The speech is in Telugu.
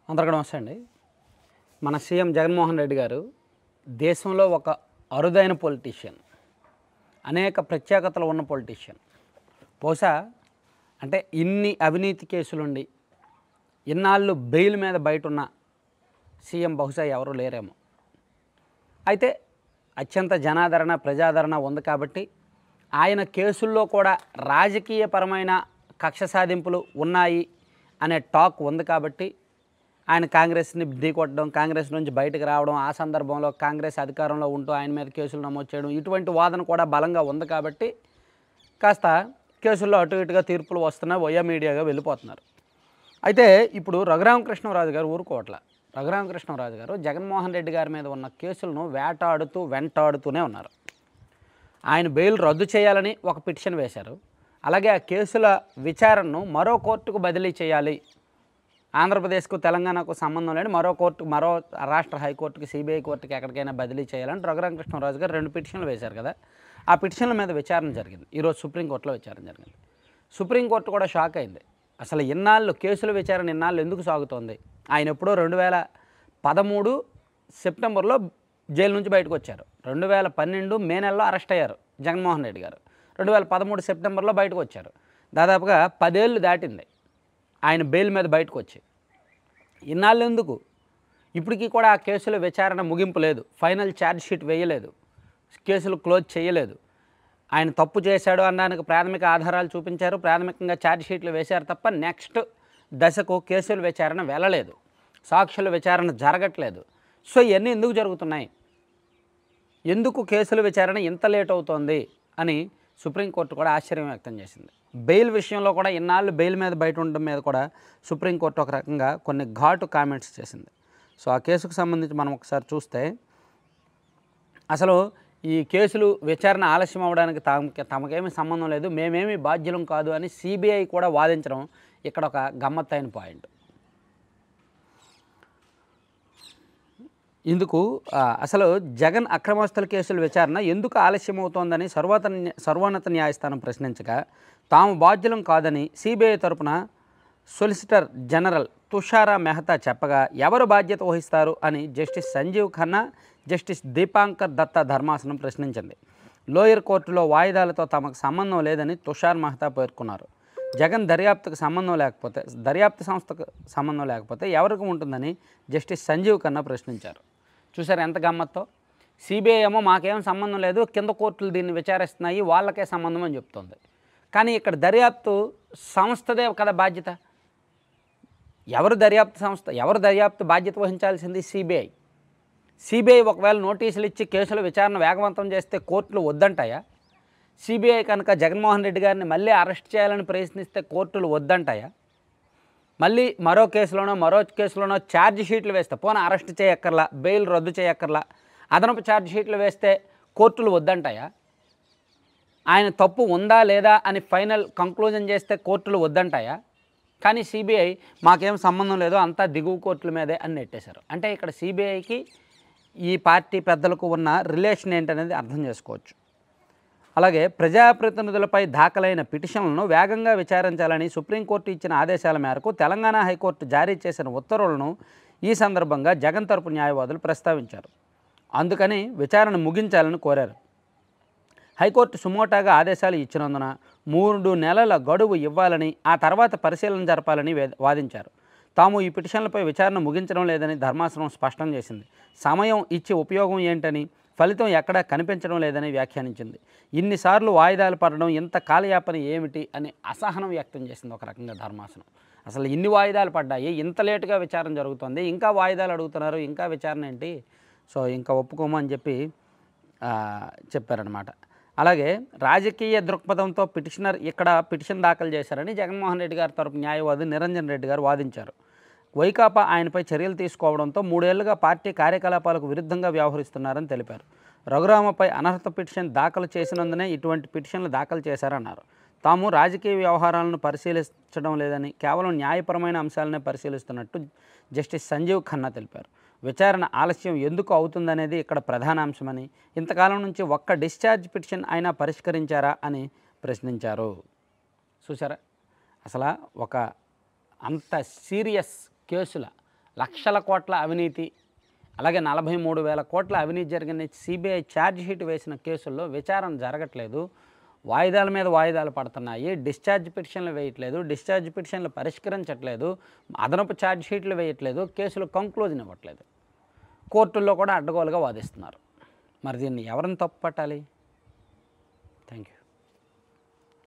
అందరికీ నమస్తే అండి. మన సీఎం జగన్మోహన్ రెడ్డి గారు దేశంలో ఒక అరుదైన పొలిటీషియన్, అనేక ప్రత్యేకతలు ఉన్న పొలిటీషియన్. బహుశా అంటే ఇన్ని అవినీతి కేసులుండి ఇన్నాళ్ళు బెయిల్ మీద బయటున్న సీఎం బహుశా ఎవరు లేరేమో. అయితే అత్యంత జనాదరణ ప్రజాదరణ ఉంది కాబట్టి ఆయన కేసుల్లో కూడా రాజకీయపరమైన కక్ష సాధింపులు ఉన్నాయి అనే టాక్ ఉంది కాబట్టి ఆయన కాంగ్రెస్ని ఢీకొట్టడం, కాంగ్రెస్ నుంచి బయటకు రావడం, ఆ సందర్భంలో కాంగ్రెస్ అధికారంలో ఉంటూ ఆయన మీద కేసులు నమోదు చేయడం, ఇటువంటి వాదన కూడా బలంగా ఉంది కాబట్టి కాస్త కేసుల్లో అటు ఇటుగా తీర్పులు వస్తున్నా వయా మీడియాగా వెళ్ళిపోతున్నారు. అయితే ఇప్పుడు రఘురామకృష్ణరాజు గారు ఊరుకోవట్ల. రఘురామకృష్ణరాజు గారు జగన్మోహన్ రెడ్డి గారి మీద ఉన్న కేసులను వెంటాడుతూనే ఉన్నారు. ఆయన బెయిల్ రద్దు చేయాలని ఒక పిటిషన్ వేశారు. అలాగే ఆ కేసుల విచారణను మరో కోర్టుకు బదిలీ చేయాలి, ఆంధ్రప్రదేశ్కు తెలంగాణకు సంబంధం లేని మరో రాష్ట్ర హైకోర్టుకి, సిబిఐ కోర్టుకి ఎక్కడికైనా బదిలీ చేయాలని రఘురామకృష్ణరాజు గారు 2 పిటిషన్లు వేశారు కదా. ఆ పిటిషన్ల మీద విచారణ జరిగింది. ఈరోజు సుప్రీంకోర్టులో విచారణ జరిగింది. సుప్రీంకోర్టు కూడా షాక్ అయింది. అసలు ఇన్నాళ్ళు కేసుల విచారణ ఇన్నాళ్ళు ఎందుకు సాగుతోంది? ఆయన ఎప్పుడో 2013 సెప్టెంబర్లో జైలు నుంచి బయటకు వచ్చారు. 2012 మే నెలలో అరెస్ట్ అయ్యారు జగన్మోహన్ రెడ్డి గారు. 2013 సెప్టెంబర్లో బయటకు వచ్చారు. దాదాపుగా 10 ఏళ్ళు దాటింది ఆయన బెయిల్ మీద బయటకు వచ్చి. ఇన్నాళ్ళు ఎందుకు? ఇప్పటికీ కూడా ఆ కేసుల విచారణ ముగింపు లేదు. ఫైనల్ ఛార్జ్ షీట్ వేయలేదు, కేసులు క్లోజ్ చేయలేదు. ఆయన తప్పు చేశాడు అనడానికి ప్రాథమిక ఆధారాలు చూపించారు, ప్రాథమికంగా ఛార్జ్ షీట్లు వేశారు తప్ప నెక్స్ట్ దశకు కేసుల విచారణ వెళ్ళలేదు, సాక్షుల విచారణ జరగట్లేదు. సో ఇవన్నీ ఎందుకు జరుగుతున్నాయి? ఎందుకు కేసుల విచారణ ఇంత లేట్ అవుతోంది అని సుప్రీంకోర్టు కూడా ఆశ్చర్యం వ్యక్తం చేసింది. బెయిల్ విషయంలో కూడా ఇన్నాళ్ళు బెయిల్ మీద బయట ఉండడం మీద కూడా సుప్రీంకోర్టు ఒక రకంగా కొన్ని ఘాటు కామెంట్స్ చేసింది. సో ఆ కేసుకు సంబంధించి మనం ఒకసారి చూస్తే అసలు ఈ కేసులు విచారణ ఆలస్యం అవ్వడానికి తమకేమీ సంబంధం లేదు, మేమేమీ బాధ్యులం కాదు అని సిబిఐ కూడా వాదించడం ఇక్కడ ఒక గమ్మత్తైన పాయింట్. ఇందుకు అసలు జగన్ అక్రమస్తుల కేసుల విచారణ ఎందుకు ఆలస్యం అవుతోందని సర్వోన్నత న్యాయస్థానం ప్రశ్నించగా తాము బాధ్యులం కాదని సిబిఐ తరపున సొలిసిటర్ జనరల్ తుషారా మెహతా చెప్పగా ఎవరు బాధ్యత వహిస్తారు అని జస్టిస్ సంజీవ్ ఖన్నా, జస్టిస్ దీపాంకర్ దత్తా ధర్మాసనం ప్రశ్నించింది. లోయర్ కోర్టులో వాయిదాలతో తమకు సంబంధం లేదని తుషార్ మెహతా పేర్కొన్నారు. జగన్ దర్యాప్తు సంస్థకు సంబంధం లేకపోతే ఎవరికి ఉంటుందని జస్టిస్ సంజీవ్ ఖన్నా ప్రశ్నించారు. చూసారు ఎంత గమ్మత్తో? సిబిఐ ఏమో మాకేం సంబంధం లేదు, కింద కోర్టులు దీన్ని విచారిస్తున్నాయి, వాళ్ళకే సంబంధం అని చెప్తోంది. కానీ ఇక్కడ దర్యాప్తు సంస్థదే కదా బాధ్యత. ఎవరు దర్యాప్తు బాధ్యత వహించాల్సింది? సిబిఐ. సిబిఐ ఒకవేళ నోటీసులు ఇచ్చి కేసుల విచారణ వేగవంతం చేస్తే కోర్టులు వద్దంటాయా? సిబిఐ కనుక జగన్మోహన్ రెడ్డి గారిని మళ్ళీ అరెస్ట్ చేయాలని ప్రయత్నిస్తే కోర్టులు వద్దంటాయా? మళ్ళీ మరో కేసులోనో ఛార్జ్ షీట్లు వేస్తే, పోనీ అరెస్ట్ చేయక్కర్లా, బెయిల్ రద్దు చేయక్కర్లా, అదనపు ఛార్జ్ షీట్లు వేస్తే కోర్టులు వద్దంటాయా? ఆయన తప్పు ఉందా లేదా అని ఫైనల్ కంక్లూజన్ చేస్తే కోర్టులు వద్దంటాయా? కానీ సిబిఐ మాకేం సంబంధం లేదు, అంతా దిగువ కోర్టుల మీదే అని నెట్టేశారు. అంటే ఇక్కడ సిబిఐకి ఈ పార్టీ పెద్దలకు ఉన్న రిలేషన్ ఏంటనేది అర్థం చేసుకోవచ్చు. అలాగే ప్రజాప్రతినిధులపై దాఖలైన పిటిషన్లను వేగంగా విచారించాలని సుప్రీంకోర్టు ఇచ్చిన ఆదేశాల మేరకు తెలంగాణ హైకోర్టు జారీ చేసిన ఉత్తర్వులను ఈ సందర్భంగా జగన్ తరపు న్యాయవాదులు ప్రస్తావించారు. అందుకని విచారణ ముగించాలని కోరారు. హైకోర్టు సుమోటాగా ఆదేశాలు ఇచ్చినందున 3 నెలల గడువు ఇవ్వాలని, ఆ తర్వాత పరిశీలన జరపాలని వాదించారు. తాము ఈ పిటిషన్లపై విచారణ ముగించడం లేదని ధర్మాసనం స్పష్టం చేసింది. సమయం ఇచ్చి ఉపయోగం ఏంటని, ఫలితం ఎక్కడా కనిపించడం లేదని వ్యాఖ్యానించింది. ఇన్నిసార్లు వాయిదాలు పడడం, ఇంత కాలయాపన ఏమిటి అని అసహనం వ్యక్తం చేసింది ఒక రకంగా ధర్మాసనం. అసలు ఇన్ని వాయిదాలు పడ్డాయి, ఇంత లేటుగా విచారణ జరుగుతుంది, ఇంకా వాయిదాలు అడుగుతున్నారు, ఇంకా విచారణ ఏంటి? సో ఇంకా ఒప్పుకోమని చెప్పి చెప్పారనమాట. అలాగే రాజకీయ దృక్పథంతో ఇక్కడ పిటిషన్ దాఖలు చేశారని జగన్మోహన్ రెడ్డి గారి తరపు న్యాయవాది నిరంజన్ రెడ్డి గారు వాదించారు. వైకాపా ఆయనపై చర్యలు తీసుకోవడంతో 3 ఏళ్లుగా పార్టీ కార్యకలాపాలకు విరుద్ధంగా వ్యవహరిస్తున్నారని తెలిపారు. రఘురామపై అనర్హత పిటిషన్ దాఖలు చేసినందునే ఇటువంటి పిటిషన్లు దాఖలు చేశారన్నారు. తాము రాజకీయ వ్యవహారాలను పరిశీలించడం లేదని, కేవలం న్యాయపరమైన అంశాలనే పరిశీలిస్తున్నట్టు జస్టిస్ సంజీవ్ ఖన్నా తెలిపారు. విచారణ ఆలస్యం ఎందుకు అవుతుందనేది ఇక్కడ ప్రధాన అంశమని, ఇంతకాలం నుంచి ఒక్క డిశ్చార్జ్ పిటిషన్ అయినా పరిష్కరించారా అని ప్రశ్నించారు. చూసారా, అసలు ఒక అంత సీరియస్ కేసుల లక్షల కోట్ల అవినీతి, అలాగే 43,000 కోట్ల అవినీతి జరిగిన సిబిఐ ఛార్జ్ షీట్ వేసిన కేసుల్లో విచారణ జరగట్లేదు. వాయిదాల మీద వాయిదాలు పడుతున్నాయి. డిశ్చార్జ్ పిటిషన్లు వేయట్లేదు. డిశ్చార్జ్ పిటిషన్లు పరిష్కరించట్లేదు. అదనపు ఛార్జ్ షీట్లు వేయట్లేదు. కేసులు కంక్లూజన్ ఇవ్వట్లేదు. కోర్టుల్లో కూడా అడ్డగోలుగా వాదిస్తున్నారు. మరి దీన్ని ఎవరిని తప్పు పట్టాలి?